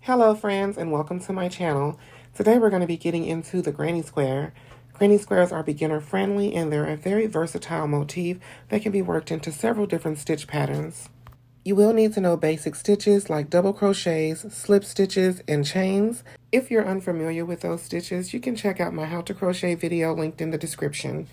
Hello friends and welcome to my channel. Today we're going to be getting into the granny square. Granny squares are beginner friendly and they're a very versatile motif that can be worked into several different stitch patterns. You will need to know basic stitches like double crochets, slip stitches, and chains. If you're unfamiliar with those stitches, you can check out my how to crochet video linked in the description.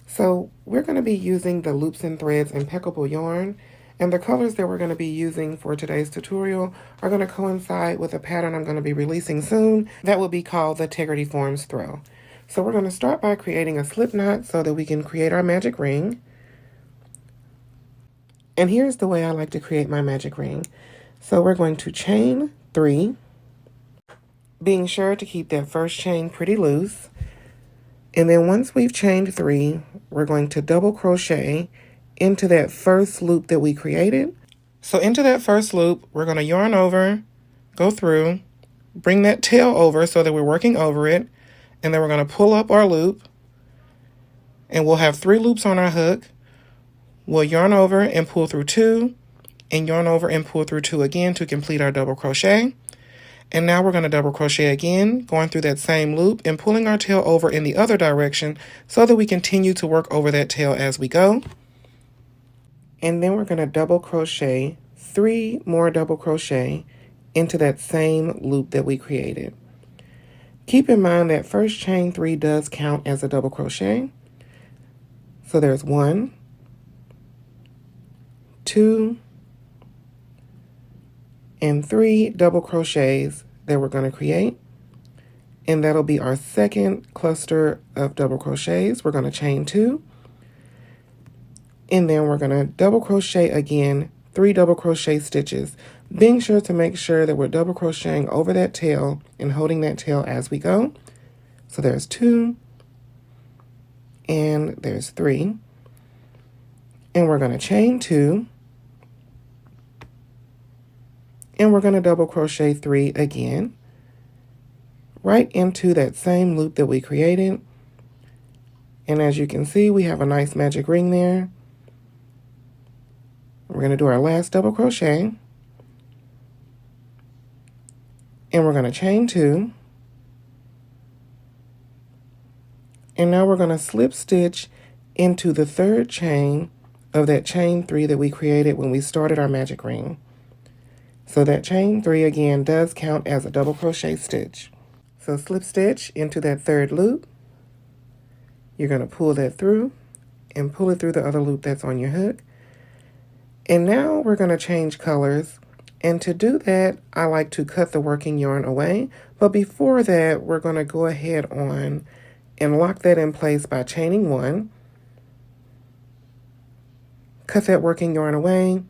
So we're going to be using the Loops and Threads Impeccable yarn. And the colors that we're going to be using for today's tutorial are going to coincide with a pattern I'm going to be releasing soon that will be called the Tegrity Forms Throw. So we're going to start by creating a slip knot so that we can create our magic ring. And here's the way I like to create my magic ring. So we're going to chain 3, being sure to keep that first chain pretty loose. And then once we've chained 3, we're going to double crochet into that first loop that we created. So into that first loop, we're going to yarn over, go through, bring that tail over so that we're working over it, and then we're going to pull up our loop, and we'll have 3 loops on our hook. We'll yarn over and pull through 2, and yarn over and pull through 2 again to complete our double crochet. And now we're going to double crochet again, going through that same loop and pulling our tail over in the other direction so that we continue to work over that tail as we go. And then we're going to double crochet 3 more double crochet into that same loop that we created. Keep in mind that first chain 3 does count as a double crochet. So there's 1, 2, and 3 double crochets that we're going to create. And that'll be our second cluster of double crochets. We're going to chain 2. And then we're going to double crochet again, 3 double crochet stitches, being sure to make sure that we're double crocheting over that tail and holding that tail as we go. So there's 2 and there's 3. And we're going to chain 2. And we're going to double crochet 3 again, right into that same loop that we created. And as you can see, we have a nice magic ring there. We're going to do our last double crochet, and we're going to chain 2, and now we're going to slip stitch into the third chain of that chain 3 that we created when we started our magic ring. So that chain 3 again does count as a double crochet stitch. So slip stitch into that third loop. You're going to pull that through and pull it through the other loop that's on your hook. And now we're going to change colors, and to do that I like to cut the working yarn away, but before that we're going to go ahead on and lock that in place by chaining 1, cut that working yarn away,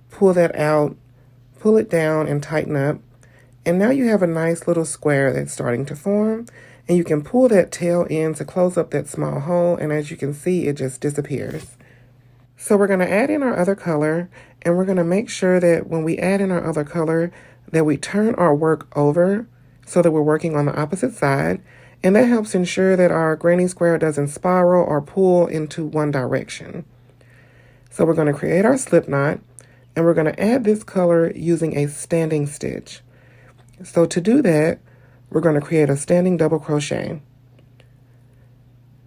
pull that out, pull it down and tighten up, and now you have a nice little square that's starting to form, and you can pull that tail in to close up that small hole, and as you can see it just disappears. So we're going to add in our other color, and we're going to make sure that when we add in our other color that we turn our work over so that we're working on the opposite side, and that helps ensure that our granny square doesn't spiral or pull into one direction. So we're going to create our slip knot, and we're going to add this color using a standing stitch. So to do that, we're going to create a standing double crochet.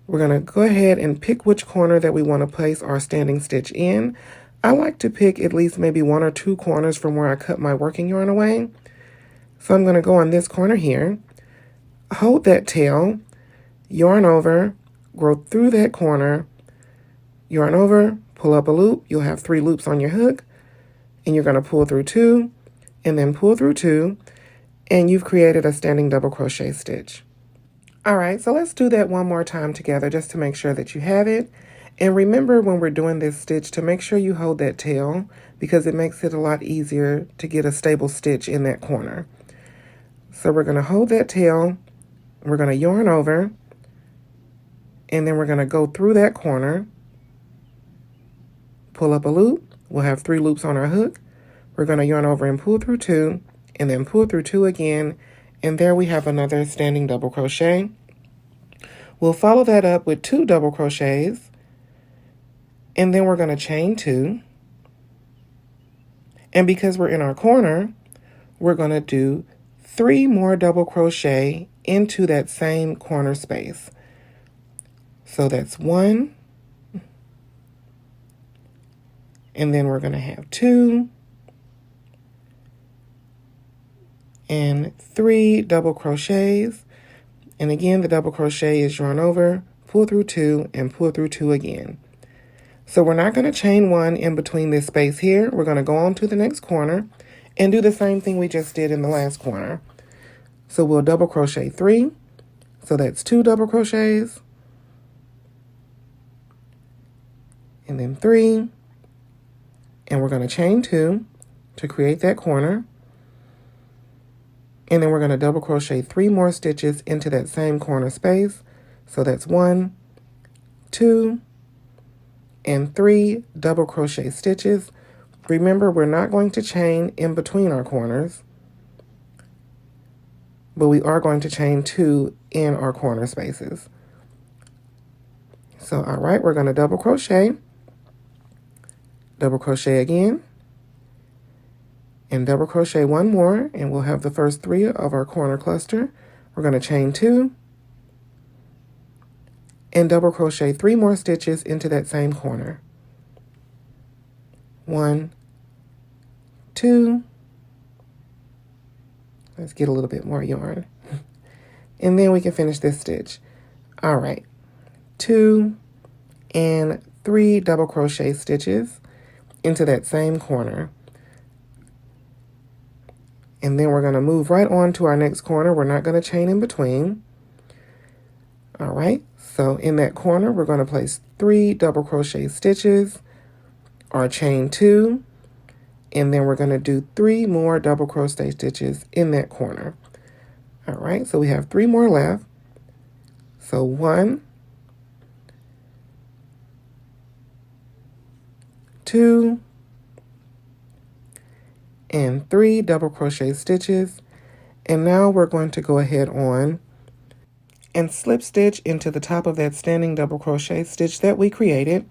We're going to go ahead and pick which corner that we want to place our standing stitch in. I like to pick at least maybe 1 or 2 corners from where I cut my working yarn away. So I'm going to go on this corner here, hold that tail, yarn over, go through that corner, yarn over, pull up a loop. You'll have 3 loops on your hook, and you're going to pull through 2 and then pull through 2, and you've created a standing double crochet stitch. All right, so let's do that one more time together just to make sure that you have it. And remember when we're doing this stitch to make sure you hold that tail, because it makes it a lot easier to get a stable stitch in that corner. So we're going to hold that tail, we're going to yarn over, and then we're going to go through that corner, pull up a loop. We'll have 3 loops on our hook. We're going to yarn over and pull through 2, and then pull through 2 again, and there we have another standing double crochet. We'll follow that up with 2 double crochets, and then we're going to chain 2. And because we're in our corner, we're going to do 3 more double crochet into that same corner space. So that's 1, and then we're going to have 2 and 3 double crochets. And again, the double crochet is yarn over, pull through 2, and pull through 2 again. So we're not going to chain 1 in between this space here. We're going to go on to the next corner and do the same thing we just did in the last corner. So we'll double crochet 3. So that's 2 double crochets. And then 3. And we're going to chain 2 to create that corner. And then we're going to double crochet 3 more stitches into that same corner space. So that's 1, 2, and 3 double crochet stitches. Remember, we're not going to chain in between our corners, but we are going to chain 2 in our corner spaces. So, all right, we're going to double crochet again, and double crochet 1 more, and we'll have the first 3 of our corner cluster. We're going to chain 2 and double crochet 3 more stitches into that same corner. 1, 2, let's get a little bit more yarn, and then we can finish this stitch. All right, 2 and 3 double crochet stitches into that same corner. And then we're going to move right on to our next corner. We're not going to chain in between. All right, so in that corner, we're going to place 3 double crochet stitches, or chain 2, and then we're going to do 3 more double crochet stitches in that corner. All right, so we have 3 more left. So 1, 2, and 3 double crochet stitches. And now we're going to go ahead on and slip stitch into the top of that standing double crochet stitch that we created.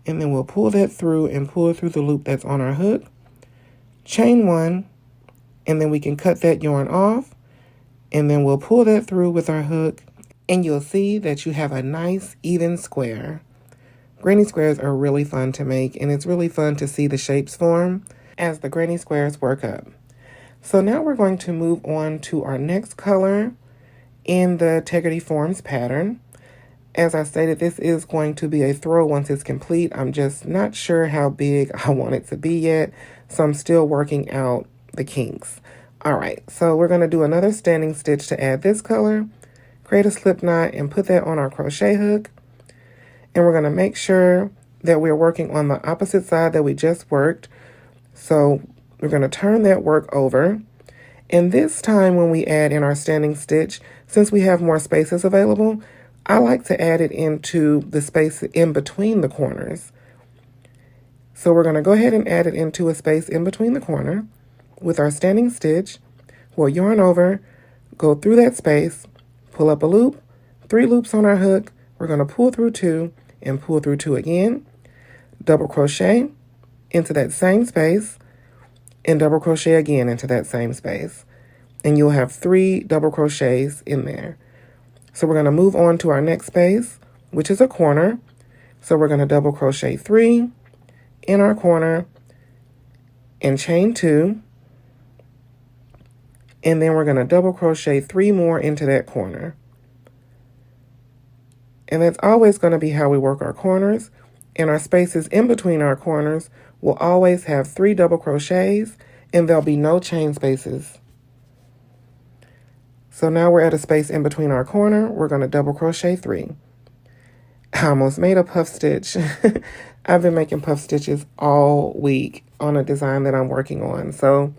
And then we'll pull that through and pull through the loop that's on our hook. Chain 1, and then we can cut that yarn off, and then we'll pull that through with our hook, and you'll see that you have a nice even square. Granny squares are really fun to make, and it's really fun to see the shapes form as the granny squares work up. So now we're going to move on to our next color in the Integrity Forms pattern. As I stated, this is going to be a throw once it's complete. I'm just not sure how big I want it to be yet, so I'm still working out the kinks. All right, so we're going to do another standing stitch to add this color, create a slip knot, and put that on our crochet hook. And we're going to make sure that we're working on the opposite side that we just worked. So we're going to turn that work over. And this time when we add in our standing stitch, since we have more spaces available, I like to add it into the space in between the corners. So we're going to go ahead and add it into a space in between the corner with our standing stitch. We'll yarn over, go through that space, pull up a loop, 3 loops on our hook. We're going to pull through 2 and pull through 2 again, double crochet into that same space, and double crochet again into that same space. And you'll have 3 double crochets in there. So we're going to move on to our next space, which is a corner. So we're going to double crochet 3 in our corner and chain 2. And then we're going to double crochet 3 more into that corner. And that's always going to be how we work our corners. And our spaces in between our corners will always have 3 double crochets, and there'll be no chain spaces. So now we're at a space in between our corner. We're going to double crochet 3. I almost made a puff stitch. I've been making puff stitches all week on a design that I'm working on. So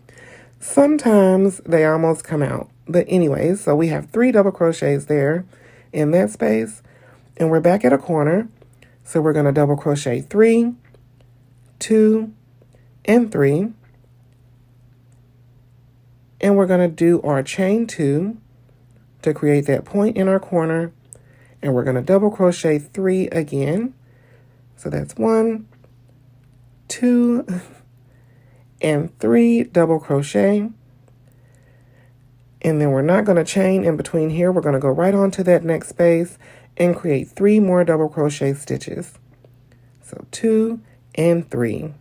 sometimes they almost come out. But anyways, so we have 3 double crochets there in that space. And we're back at a corner. So we're going to double crochet 3, 2, and 3. And we're going to do our chain 2 to create that point in our corner. And we're going to double crochet 3 again. So that's 1, 2, and 3 double crochet. And then we're not going to chain in between here. We're going to go right onto that next space and create 3 more double crochet stitches. So 2 and 3.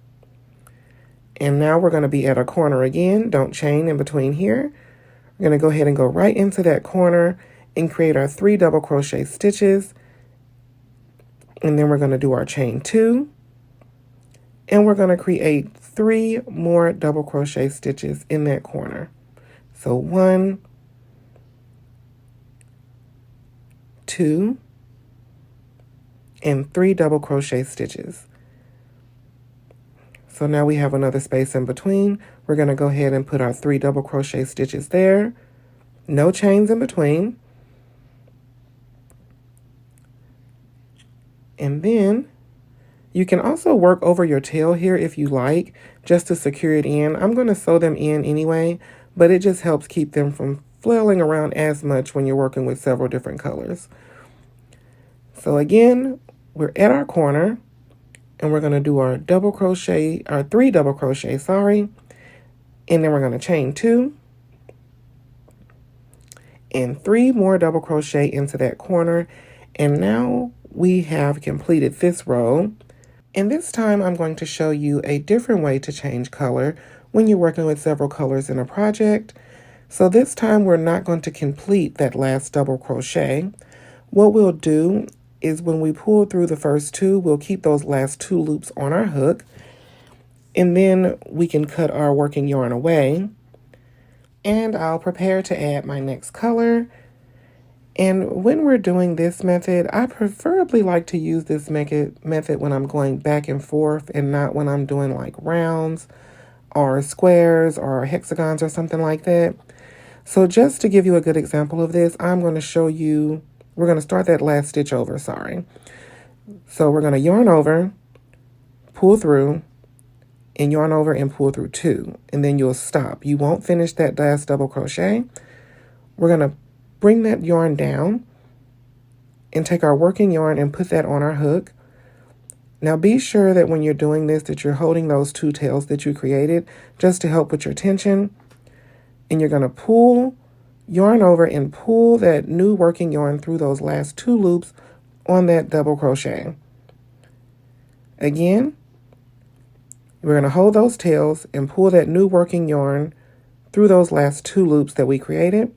And now we're going to be at a corner again. Don't chain in between here. We're going to go ahead and go right into that corner and create our 3 double crochet stitches. And then we're going to do our chain 2. And we're going to create 3 more double crochet stitches in that corner. So 1, 2, and 3 double crochet stitches. So now we have another space in between. We're going to go ahead and put our 3 double crochet stitches there. No chains in between. And then you can also work over your tail here if you like, just to secure it in. I'm going to sew them in anyway, but it just helps keep them from flailing around as much when you're working with several different colors. So again, we're at our corner and we're going to do our double crochet, our 3 double crochet, sorry. And then we're going to chain 2 and 3 more double crochet into that corner. And now we have completed this row. And this time I'm going to show you a different way to change color when you're working with several colors in a project. So this time we're not going to complete that last double crochet. What we'll do is when we pull through the first 2, we'll keep those last 2 loops on our hook. And then we can cut our working yarn away. And I'll prepare to add my next color. And when we're doing this method, I preferably like to use this method when I'm going back and forth and not when I'm doing like rounds or squares or hexagons or something like that. So just to give you a good example of this, I'm going to show you, we're going to start that last stitch over, sorry. So we're going to yarn over, pull through, and yarn over and pull through 2. And then you'll stop. You won't finish that last double crochet. We're going to bring that yarn down and take our working yarn and put that on our hook. Now be sure that when you're doing this that you're holding those 2 tails that you created just to help with your tension. And you're going to pull, yarn over and pull that new working yarn through those last 2 loops on that double crochet. Again, we're going to hold those tails and pull that new working yarn through those last 2 loops that we created.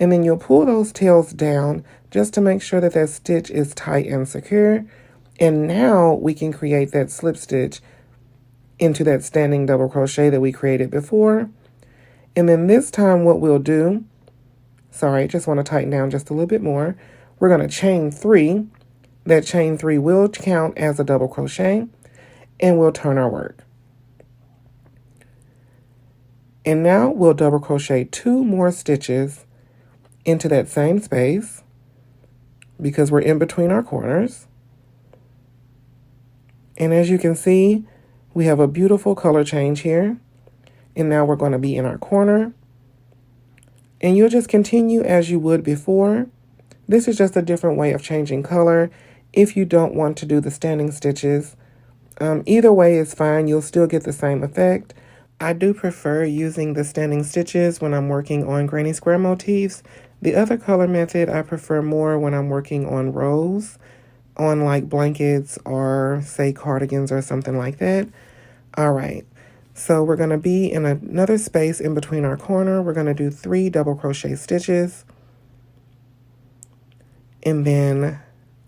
And then you'll pull those tails down just to make sure that that stitch is tight and secure. And now we can create that slip stitch into that standing double crochet that we created before. And then this time what we'll do, sorry, just want to tighten down just a little bit more. We're going to chain 3. That chain 3 will count as a double crochet and we'll turn our work. And now we'll double crochet 2 more stitches into that same space because we're in between our corners. And as you can see, we have a beautiful color change here. And now we're going to be in our corner. And you'll just continue as you would before. This is just a different way of changing color if you don't want to do the standing stitches. Either way is fine. You'll still get the same effect. I do prefer using the standing stitches when I'm working on granny square motifs. The other color method I prefer more when I'm working on rows, on like blankets or say cardigans or something like that. All right, so we're going to be in another space in between our corner. We're going to do 3 double crochet stitches. And then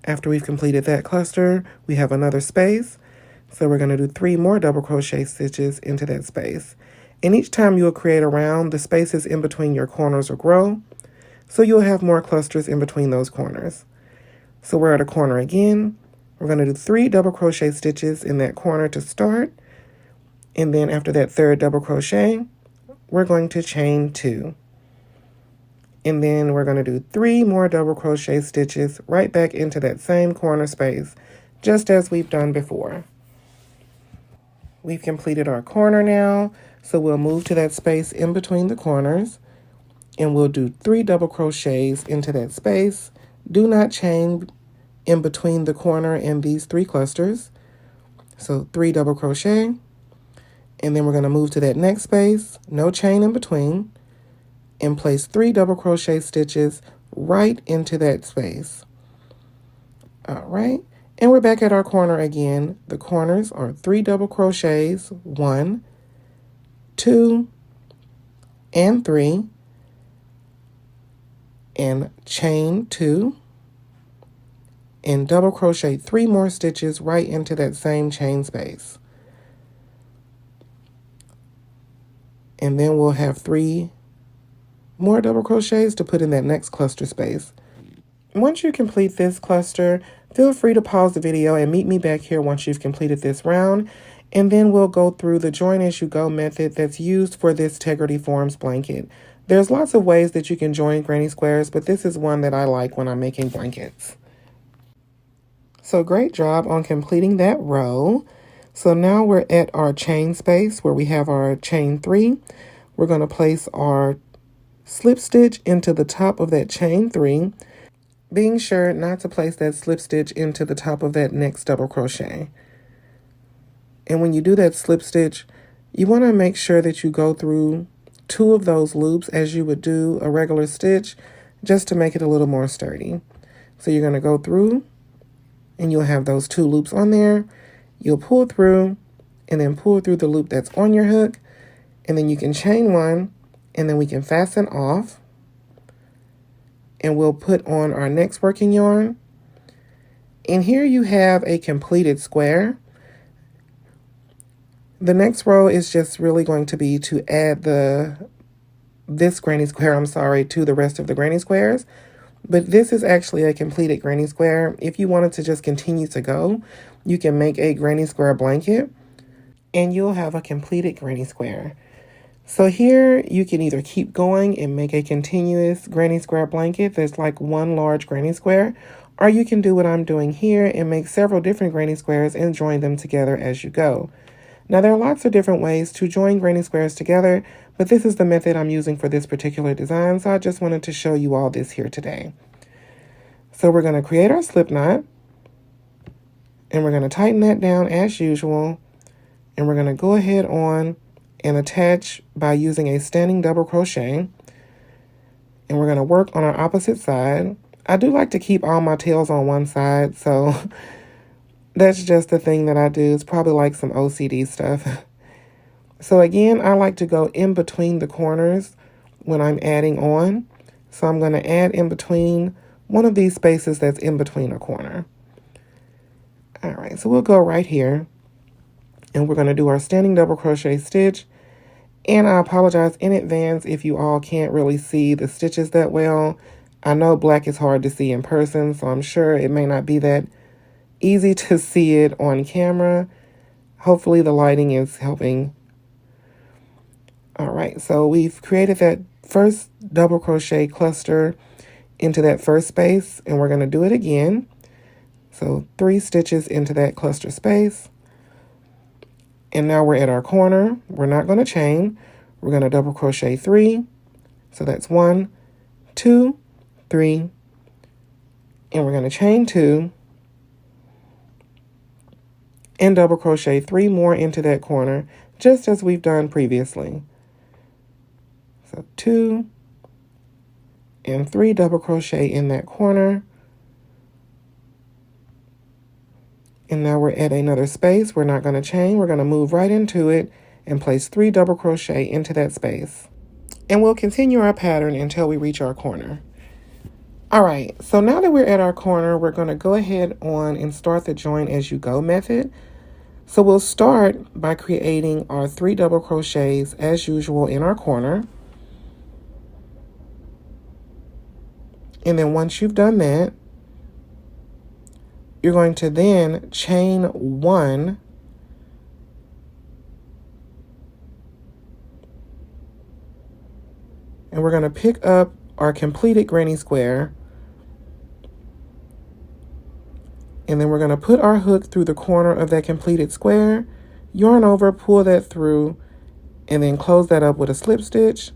after we've completed that cluster, we have another space. So we're going to do 3 more double crochet stitches into that space. And each time you'll create a round, the spaces in between your corners will grow. So you'll have more clusters in between those corners. So we're at a corner again. We're going to do 3 double crochet stitches in that corner to start. And then after that 3rd double crochet, we're going to chain 2. And then we're going to do 3 more double crochet stitches right back into that same corner space, just as we've done before. We've completed our corner now, so we'll move to that space in between the corners and we'll do 3 double crochets into that space. Do not chain in between the corner and these 3 clusters. So 3 double crochet, And then we're going to move to that next space, no chain in between, and place 3 double crochet stitches right into that space. All right, and we're back at our corner again. The corners are 3 double crochets, 1, 2, and 3, and chain 2, and double crochet 3 more stitches right into that same chain space. And then we'll have 3 more double crochets to put in that next cluster space. Once you complete this cluster, feel free to pause the video and meet me back here once you've completed this round, and then we'll go through the join as you go method that's used for this Tegrity Forms blanket. There's lots of ways that you can join granny squares, but this is one that I like when I'm making blankets. So great job on completing that row. So now we're at our chain space where we have our chain 3. We're going to place our slip stitch into the top of that chain 3, being sure not to place that slip stitch into the top of that next double crochet. And when you do that slip stitch, you want to make sure that you go through 2 of those loops as you would do a regular stitch, just to make it a little more sturdy. So you're going to go through, and you'll have those 2 loops on there. You'll pull through, and then pull through the loop that's on your hook, and then you can chain 1, and then we can fasten off, and we'll put on our next working yarn. And here you have a completed square. The next row is just really going to be to add this granny square, to the rest of the granny squares. But this is actually a completed granny square. If you wanted to just continue to go, you can make a granny square blanket, and you'll have a completed granny square. So here you can either keep going and make a continuous granny square blanket that's like one large granny square, or you can do what I'm doing here and make several different granny squares and join them together as you go. Now there are lots of different ways to join granny squares together, but this is the method I'm using for this particular design, so I just wanted to show you all this here today. So we're going to create our slip knot, and we're going to tighten that down as usual, and we're going to go ahead on and attach by using a standing double crochet, and we're going to work on our opposite side. I do like to keep all my tails on one side, so that's just the thing that I do. It's probably like some OCD stuff. So again, I like to go in between the corners when I'm adding on. So I'm going to add in between one of these spaces that's in between a corner. All right, so we'll go right here, and we're going to do our standing double crochet stitch. And I apologize in advance if you all can't really see the stitches that well. I know black is hard to see in person, so I'm sure it may not be that easy to see it on camera. Hopefully the lighting is helping. All right, so we've created that first double crochet cluster into that first space, and we're going to do it again. So 3 stitches into that cluster space. And now we're at our corner. We're not going to chain. We're going to double crochet 3. So that's 1, 2, 3. And we're going to chain 2. And double crochet 3 more into that corner, just as we've done previously. So 2 and 3 double crochet in that corner. And now we're at another space. We're not going to chain. We're going to move right into it and place 3 double crochet into that space. And we'll continue our pattern until we reach our corner. All right, so now that we're at our corner, we're going to go ahead on and start the join as you go method. So we'll start by creating our 3 double crochets as usual in our corner. And then once you've done that, you're going to then chain 1 and we're going to pick up our completed granny square, and then we're going to put our hook through the corner of that completed square, yarn over, pull that through, and then close that up with a slip stitch.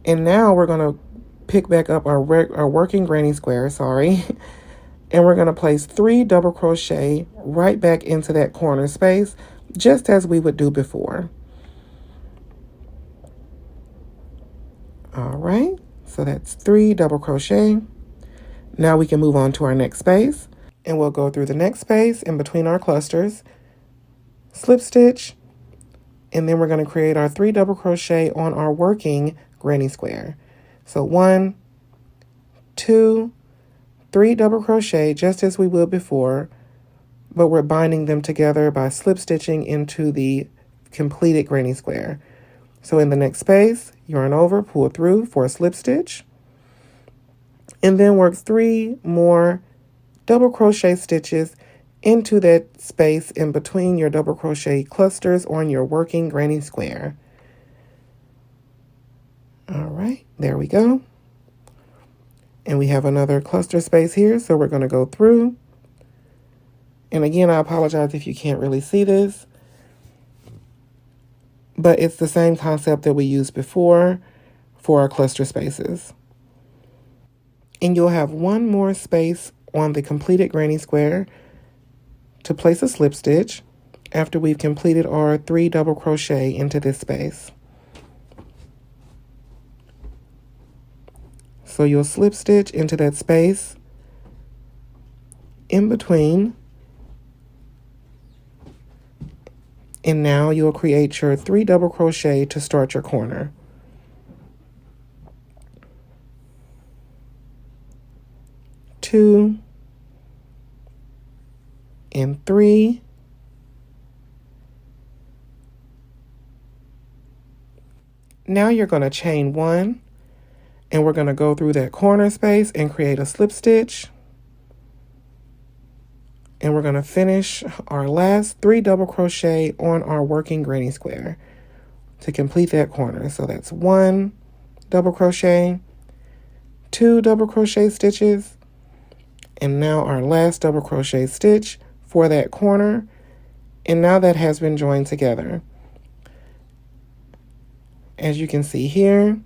And now we're going to pick back up our working granny square, And we're going to place 3 double crochet right back into that corner space, just as we would do before. All right, so that's 3 double crochet. Now we can move on to our next space, and we'll go through the next space in between our clusters, slip stitch, and then we're going to create our 3 double crochet on our working granny square. So 1, 2, 3 double crochet, just as we would before, but we're binding them together by slip stitching into the completed granny square. So in the next space, yarn over, pull through for a slip stitch, and then work 3 more double crochet stitches into that space in between your double crochet clusters on your working granny square. All right, there we go. And we have another cluster space here, so we're going to go through. And again, I apologize if you can't really see this, but it's the same concept that we used before for our cluster spaces. And you'll have one more space on the completed granny square to place a slip stitch after we've completed our 3 double crochet into this space. So you'll slip stitch into that space in between, and now you'll create your 3 double crochet to start your corner. Two and 3. Now you're going to chain 1, and we're going to go through that corner space and create a slip stitch. And we're going to finish our last 3 double crochet on our working granny square to complete that corner. So that's 1 double crochet, 2 double crochet stitches, and now our last double crochet stitch for that corner. And now that has been joined together. As you can see here,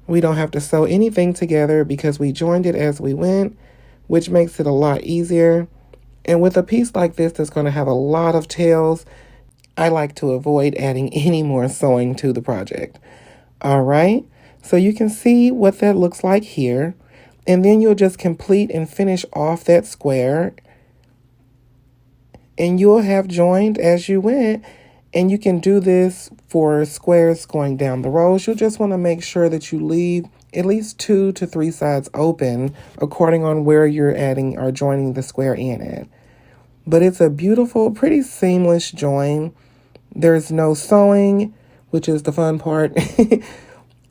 we don't have to sew anything together because we joined it as we went, which makes it a lot easier. And with a piece like this that's going to have a lot of tails, I like to avoid adding any more sewing to the project. All right, so you can see what that looks like here. And then you'll just complete and finish off that square, and you'll have joined as you went. And you can do this for squares going down the rows. You'll just want to make sure that you leave at least 2 to 3 sides open according on where you're adding or joining the square in at. But it's a beautiful, pretty seamless join. There's no sewing, which is the fun part.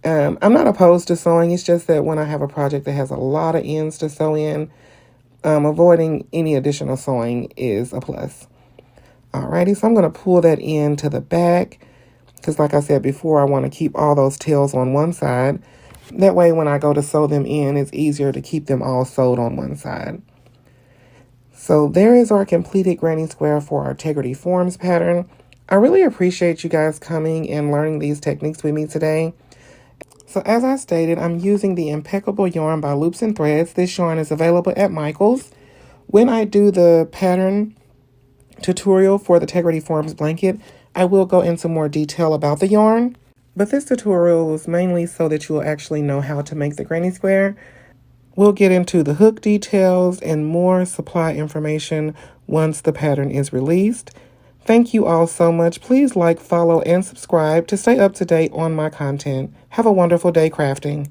I'm not opposed to sewing. It's just that when I have a project that has a lot of ends to sew in, avoiding any additional sewing is a plus. Alrighty, so I'm going to pull that in to the back because like I said before, I want to keep all those tails on one side. That way when I go to sew them in, it's easier to keep them all sewed on one side. So there is our completed granny square for our Integrity Forms pattern. I really appreciate you guys coming and learning these techniques with me today. So as I stated, I'm using the Impeccable yarn by Loops and Threads. This yarn is available at Michael's. When I do the pattern tutorial for the Integrity Forms blanket, I will go into more detail about the yarn. But this tutorial was mainly so that you'll actually know how to make the granny square. We'll get into the hook details and more supply information once the pattern is released. Thank you all so much. Please like, follow, and subscribe to stay up to date on my content. Have a wonderful day crafting.